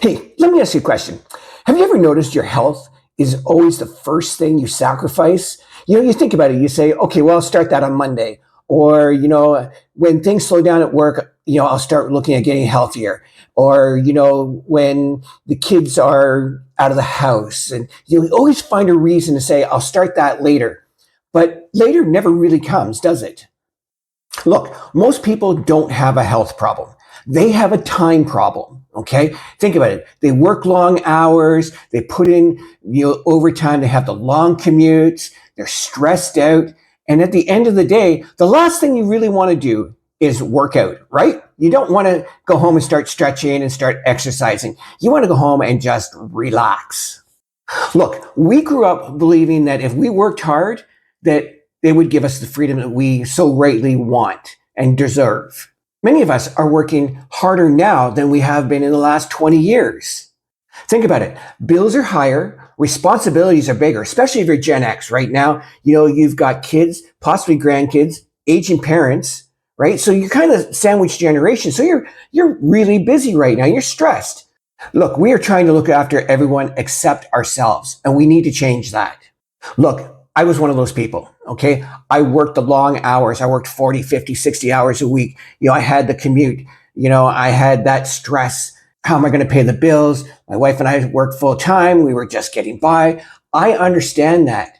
Hey, let me ask you a question. Have you ever noticed your health is always the first thing you sacrifice? You think about it, you say, okay, well, I'll start that on Monday. Or, when things slow down at work, I'll start looking at getting healthier. Or, when the kids are out of the house. And you always find a reason to say, I'll start that later. But later never really comes, does it? Look, most people don't have a health problem. They have a time problem. Okay. Think about it. They work long hours. They put in, overtime. They have the long commutes. They're stressed out. And at the end of the day, the last thing you really want to do is work out, right? You don't want to go home and start stretching and start exercising. You want to go home and just relax. Look, we grew up believing that if we worked hard, that they would give us the freedom that we so rightly want and deserve. Many of us are working harder now than we have been in the last 20 years. Think about it. Bills are higher, responsibilities are bigger, especially if you're Gen X right now. You've got kids, possibly grandkids, aging parents, right? So you're kind of sandwich generation. So you're really busy right now. You're stressed. Look, we are trying to look after everyone except ourselves, and we need to change that. Look, I was one of those people, okay? I worked the long hours. I worked 40, 50, 60 hours a week. I had the commute. I had that stress. How am I going to pay the bills? My wife and I worked full time. We were just getting by. I understand that.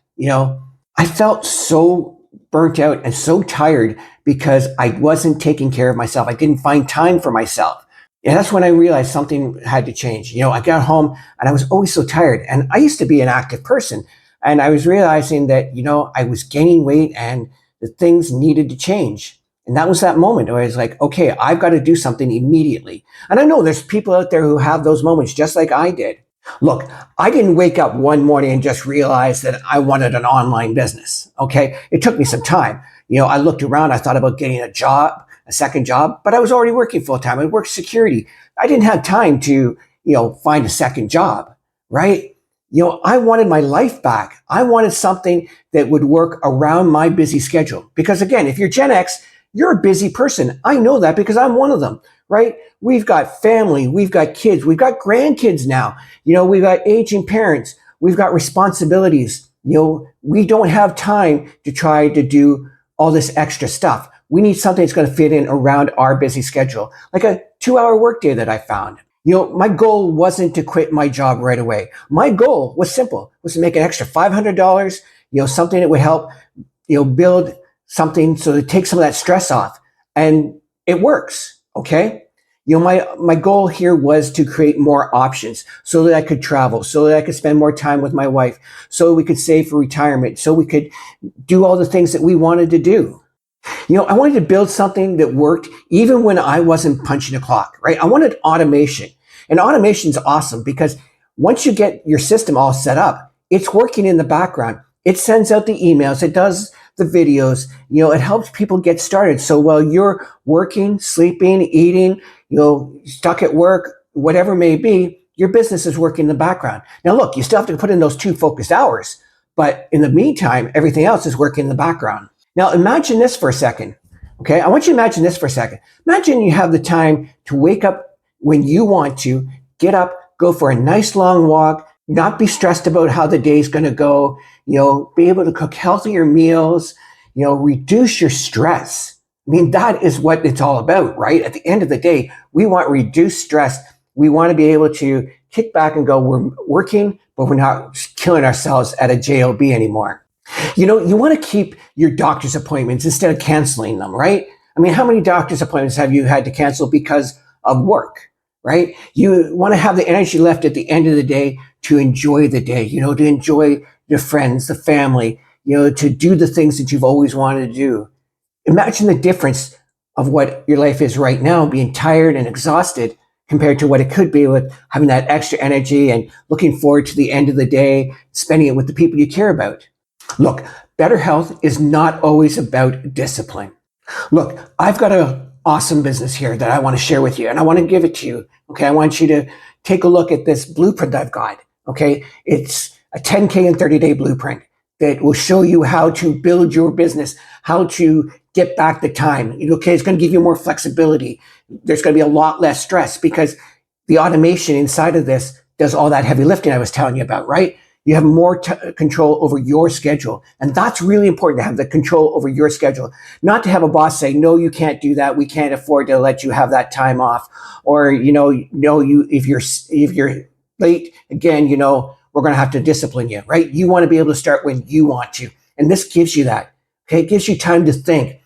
I felt so burnt out and so tired because I wasn't taking care of myself. I didn't find time for myself. And that's when I realized something had to change. I got home and I was always so tired. And I used to be an active person. And I was realizing that, I was gaining weight and the things needed to change. And that was that moment where I was like, okay, I've got to do something immediately. And I know there's people out there who have those moments just like I did. Look, I didn't wake up one morning and just realize that I wanted an online business. Okay. It took me some time. I looked around, I thought about getting a second job, but I was already working full time. I worked security. I didn't have time to, find a second job, right? I wanted my life back. I wanted something that would work around my busy schedule. Because again, if you're Gen X, you're a busy person. I know that because I'm one of them, right? We've got family, we've got kids, we've got grandkids now. We've got aging parents, we've got responsibilities. We don't have time to try to do all this extra stuff. We need something that's going to fit in around our busy schedule, like a 2-hour workday that I found. My goal wasn't to quit my job right away. My goal was simple, was to make an extra $500, something that would help, build something so to take some of that stress off. And it works. Okay. My goal here was to create more options so that I could travel, so that I could spend more time with my wife, so we could save for retirement, so we could do all the things that we wanted to do. I wanted to build something that worked even when I wasn't punching a clock, right? I wanted automation. And automation's awesome because once you get your system all set up, it's working in the background. It sends out the emails. It does the videos. It helps people get started. So while you're working, sleeping, eating, stuck at work, whatever it may be, your business is working in the background. Now, look, you still have to put in those 2 focused hours, but in the meantime, everything else is working in the background. Now, imagine this for a second. Okay. I want you to imagine this for a second. Imagine you have the time to wake up when you want to, get up, go for a nice long walk, not be stressed about how the day's going to go, be able to cook healthier meals, reduce your stress. I mean, that is what it's all about, right? At the end of the day, we want reduced stress. We want to be able to kick back and go, we're working, but we're not killing ourselves at a JOB anymore. You want to keep your doctor's appointments instead of canceling them, right? I mean, how many doctor's appointments have you had to cancel because of work, right? You want to have the energy left at the end of the day to enjoy the day, to enjoy your friends, the family, to do the things that you've always wanted to do. Imagine the difference of what your life is right now, being tired and exhausted compared to what it could be with having that extra energy and looking forward to the end of the day, spending it with the people you care about. Look, better health is not always about discipline. Look, I've got an awesome business here that I want to share with you, and I want to give it to you. Okay, I want you to take a look at this blueprint I've got. Okay, it's a 10K and 30-day blueprint that will show you how to build your business, how to get back the time. Okay, it's going to give you more flexibility. There's going to be a lot less stress because The automation inside of this does all that heavy lifting I was telling you about, right? You have more control over your schedule. And that's really important, to have the control over your schedule. Not to have a boss say, no, you can't do that. We can't afford to let you have that time off. Or, no, if you're late again, we're going to have to discipline you, right? You want to be able to start when you want to. And this gives you that. Okay. It gives you time to think,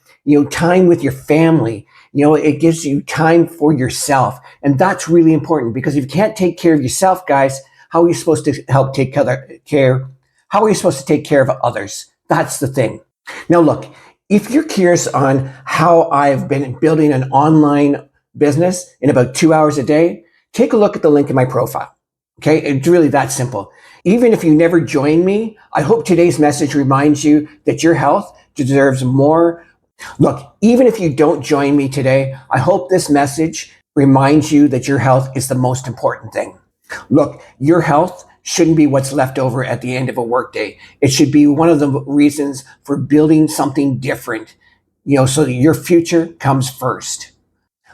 time with your family. It gives you time for yourself. And that's really important, because if you can't take care of yourself, guys, how are you supposed to help take care? How are you supposed to take care of others? That's the thing. Now, look, if you're curious on how I've been building an online business in about 2 hours a day, take a look at the link in my profile. Okay, it's really that simple. Even if you never join me, I hope today's message reminds you that your health deserves more. Look, even if you don't join me today, I hope this message reminds you that your health is the most important thing. Look, your health shouldn't be what's left over at the end of a workday. It should be one of the reasons for building something different, so that your future comes first.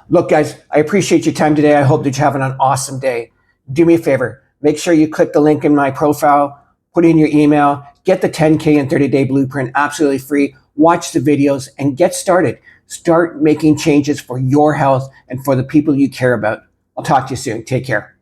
Look, guys, I appreciate your time today. I hope that you're having an awesome day. Do me a favor. Make sure you click the link in my profile, put in your email, get the 10K and 30-day blueprint absolutely free, watch the videos, and get started. Start making changes for your health and for the people you care about. I'll talk to you soon. Take care.